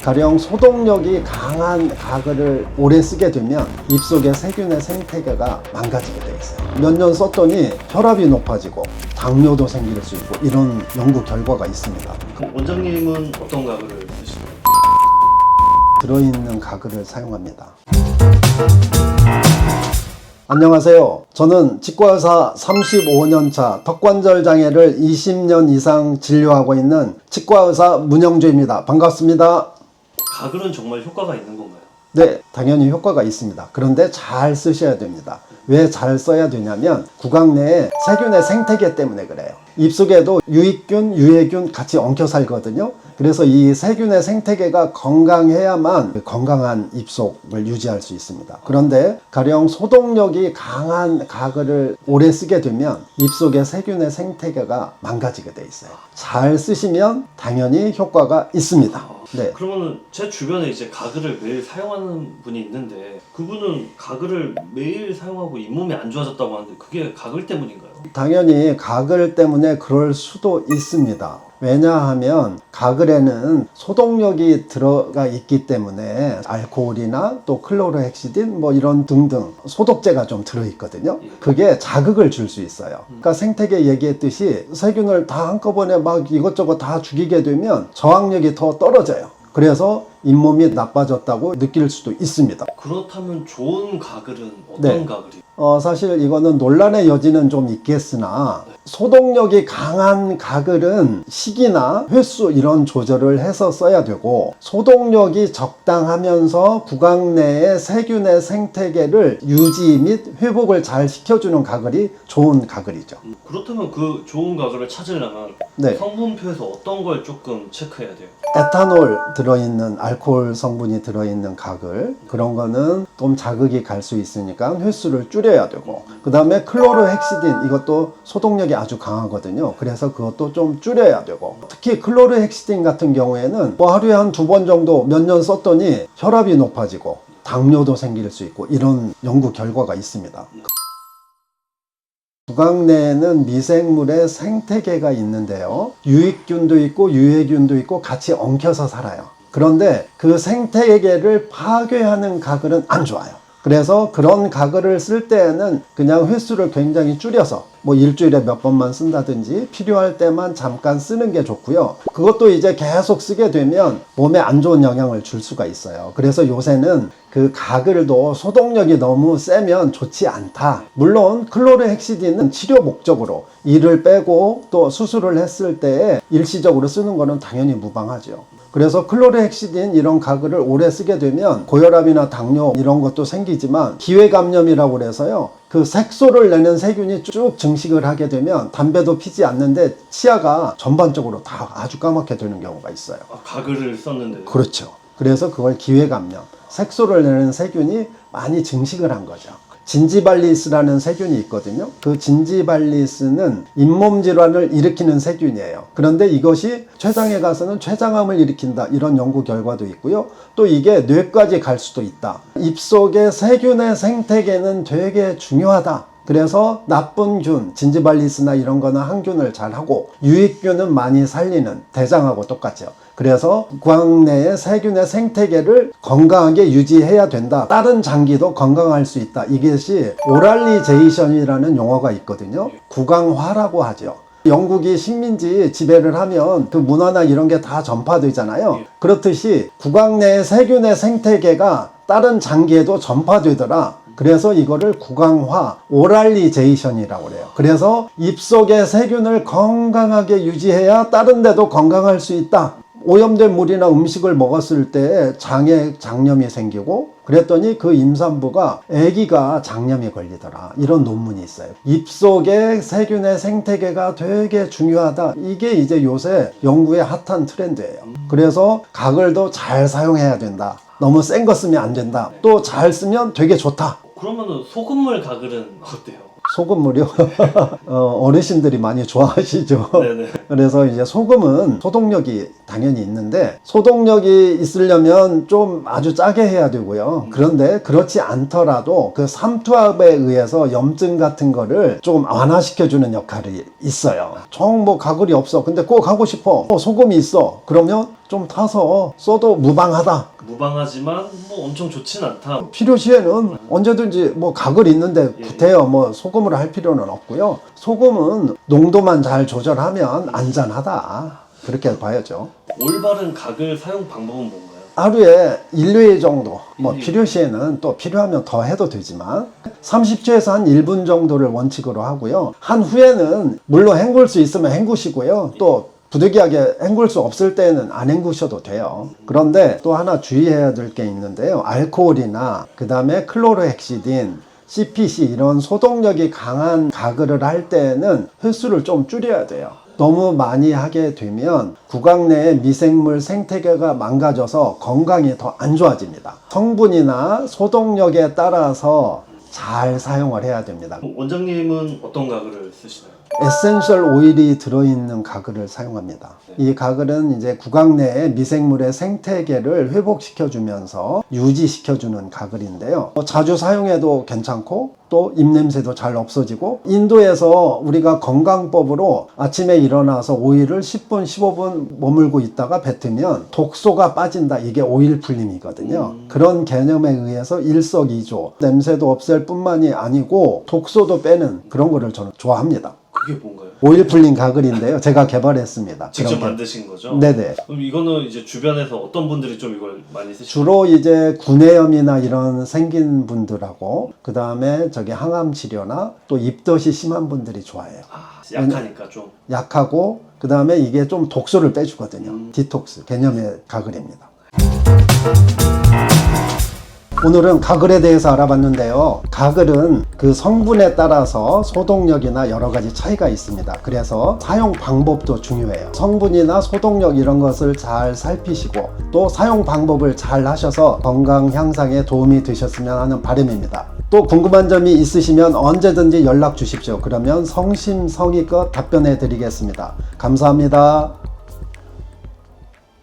가령 소독력이 강한 가글을 오래 쓰게 되면 입속의 세균의 생태계가 망가지게 돼 있어요. 몇 년 썼더니 혈압이 높아지고 당뇨도 생길 수 있고 이런 연구 결과가 있습니다. 그럼 원장님은 어떤 가글을 쓰시나요? 들어있는 가글을 사용합니다. 안녕하세요. 저는 치과의사 35년차 턱관절 장애를 20년 이상 진료하고 있는 치과의사 문영주입니다. 반갑습니다. 가글은 정말 효과가 있는 건가요? 네, 당연히 효과가 있습니다. 그런데 잘 쓰셔야 됩니다. 왜 잘 써야 되냐면 구강 내에 세균의 생태계 때문에 그래요. 입속에도 유익균, 유해균 같이 엉켜 살거든요. 그래서 이 세균의 생태계가 건강해야만 건강한 입속을 유지할 수 있습니다. 그런데 가령 소독력이 강한 가글을 오래 쓰게 되면 입속의 세균의 생태계가 망가지게 돼 있어요. 잘 쓰시면 당연히 효과가 있습니다. 네. 그러면은 제 주변에 이제 가글을 매일 사용하는 분이 있는데 그분은 가글을 매일 사용하고 잇몸이 안 좋아졌다고 하는데 그게 가글 때문인가요? 당연히 가글 때문에 그럴 수도 있습니다. 왜냐하면 가글에는 소독력이 들어가 있기 때문에 알코올이나 또 클로르헥시딘 뭐 이런 등등 소독제가 좀 들어있거든요. 그게 자극을 줄 수 있어요. 그러니까 생태계 얘기했듯이 세균을 다 한꺼번에 막 이것저것 다 죽이게 되면 저항력이 더 떨어져요. 그래서 잇몸이 나빠졌다고 느낄 수도 있습니다. 그렇다면 좋은 가글은 어떤 네. 가글이에요? 사실 이거는 논란의 여지는 좀 있겠으나 소독력이 강한 가글은 시기나 횟수 이런 조절을 해서 써야 되고 소독력이 적당하면서 구강 내의 세균의 생태계를 유지 및 회복을 잘 시켜주는 가글이 좋은 가글이죠. 그렇다면 그 좋은 가글을 찾으려면 네. 성분표에서 어떤 걸 조금 체크해야 돼요? 에탄올 들어있는 알코올 성분이 들어있는 가글 그런 거는 좀 자극이 갈 수 있으니까 횟수를 줄여야 되고 그 다음에 클로르헥시딘 이것도 소독력이 아주 강하거든요. 그래서 그것도 좀 줄여야 되고 특히 클로르헥시딘 같은 경우에는 뭐 하루에 한 2번 정도 몇 년 썼더니 혈압이 높아지고 당뇨도 생길 수 있고 이런 연구 결과가 있습니다. 구강 내에는 미생물의 생태계가 있는데요. 유익균도 있고 유해균도 있고 같이 엉켜서 살아요. 그런데 그 생태계를 파괴하는 가글은 안 좋아요. 그래서 그런 가글을 쓸 때에는 그냥 횟수를 굉장히 줄여서 뭐 일주일에 몇 번만 쓴다든지 필요할 때만 잠깐 쓰는 게 좋고요. 그것도 이제 계속 쓰게 되면 몸에 안 좋은 영향을 줄 수가 있어요. 그래서 요새는 그 가글도 소독력이 너무 세면 좋지 않다. 물론 클로르헥시딘은 치료 목적으로 이를 빼고 또 수술을 했을 때 일시적으로 쓰는 거는 당연히 무방하죠. 그래서 클로르헥시딘 이런 가글을 오래 쓰게 되면 고혈압이나 당뇨 이런 것도 생기지만 기회감염이라고 그래서요. 그 색소를 내는 세균이 쭉 증식을 하게 되면 담배도 피지 않는데 치아가 전반적으로 다 아주 까맣게 되는 경우가 있어요. 가글을 썼는데. 그렇죠. 그래서 그걸 기회감염, 색소를 내는 세균이 많이 증식을 한 거죠. 진지발리스라는 세균이 있거든요. 그 진지발리스는 잇몸 질환을 일으키는 세균이에요. 그런데 이것이 췌장에 가서는 췌장암을 일으킨다 이런 연구 결과도 있고요. 또 이게 뇌까지 갈 수도 있다. 입속의 세균의 생태계는 되게 중요하다. 그래서 나쁜 균, 진지발리스나 이런 거는 항균을 잘 하고 유익균은 많이 살리는 대장하고 똑같죠. 그래서 구강 내의 세균의 생태계를 건강하게 유지해야 된다. 다른 장기도 건강할 수 있다. 이것이 오랄리제이션이라는 용어가 있거든요. 구강화라고 하죠. 영국이 식민지 지배를 하면 그 문화나 이런 게 다 전파되잖아요. 그렇듯이 구강 내의 세균의 생태계가 다른 장기에도 전파되더라. 그래서 이거를 구강화, 오랄리제이션이라고 그래요. 그래서 입속의 세균을 건강하게 유지해야 다른 데도 건강할 수 있다. 오염된 물이나 음식을 먹었을 때 장에 장염이 생기고 그랬더니 그 임산부가 아기가 장염이 걸리더라. 이런 논문이 있어요. 입속의 세균의 생태계가 되게 중요하다. 이게 이제 요새 연구의 핫한 트렌드예요. 그래서 가글도 잘 사용해야 된다. 너무 센 거 쓰면 안 된다. 또 잘 쓰면 되게 좋다. 그러면은 소금물 가글은 어때요? 소금물이요? 어르신들이 많이 좋아하시죠. 네네. 그래서 이제 소금은 소독력이 당연히 있는데 소독력이 있으려면 좀 아주 짜게 해야 되고요. 그런데 그렇지 않더라도 그 삼투압에 의해서 염증 같은 거를 좀 완화시켜주는 역할이 있어요. 정 뭐 가글이 없어. 근데 꼭 하고 싶어. 소금이 있어. 그러면 좀 타서 써도 무방하다. 무방하지만 뭐 엄청 좋진 않다. 필요시에는 언제든지 뭐 가글 있는데 구태여 뭐 소금으로 할 필요는 없고요. 소금은 농도만 잘 조절하면 안전하다. 그렇게 봐야죠. 올바른 각을 사용 방법은 뭔가요? 하루에 1회 정도, 뭐 1회. 필요시에는 또 필요하면 더 해도 되지만 30초에서 한 1분 정도를 원칙으로 하고요. 한 후에는 물론 헹굴 수 있으면 헹구시고요. 또 부득이하게 헹굴 수 없을 때는 안 헹구셔도 돼요. 그런데 또 하나 주의해야 될 게 있는데요. 알코올이나 그 다음에 클로로헥시딘, CPC 이런 소독력이 강한 가글을 할 때는 횟수를 좀 줄여야 돼요. 너무 많이 하게 되면 구강 내의 미생물 생태계가 망가져서 건강이 더 안 좋아집니다. 성분이나 소독력에 따라서 잘 사용을 해야 됩니다. 원장님은 어떤 가글을 쓰시나요? 에센셜 오일이 들어있는 가글을 사용합니다. 이 가글은 이제 구강 내의 미생물의 생태계를 회복시켜주면서 유지시켜주는 가글인데요. 자주 사용해도 괜찮고 또 입냄새도 잘 없어지고 인도에서 우리가 건강법으로 아침에 일어나서 오일을 10분, 15분 머물고 있다가 뱉으면 독소가 빠진다. 이게 오일 풀림이거든요. 그런 개념에 의해서 일석이조 냄새도 없앨 뿐만이 아니고 독소도 빼는 그런 거를 저는 좋아합니다. 그게 뭔가요? 오일 풀링 가글인데요. 제가 개발했습니다. 직접 그런 게. 만드신 거죠? 네네. 그럼 이거는 이제 주변에서 어떤 분들이 좀 이걸 많이 쓰시나요? 주로 이제 구내염이나 이런 생긴 분들하고 그 다음에 저기 항암 치료나 또 입덧이 심한 분들이 좋아해요. 아, 약하니까 좀. 약하고 그 다음에 이게 좀 독소를 빼주거든요. 디톡스 개념의 가글입니다. 오늘은 가글에 대해서 알아봤는데요. 가글은 그 성분에 따라서 소독력이나 여러 가지 차이가 있습니다. 그래서 사용 방법도 중요해요. 성분이나 소독력 이런 것을 잘 살피시고 또 사용 방법을 잘 하셔서 건강 향상에 도움이 되셨으면 하는 바람입니다. 또 궁금한 점이 있으시면 언제든지 연락 주십시오. 그러면 성심성의껏 답변해 드리겠습니다. 감사합니다.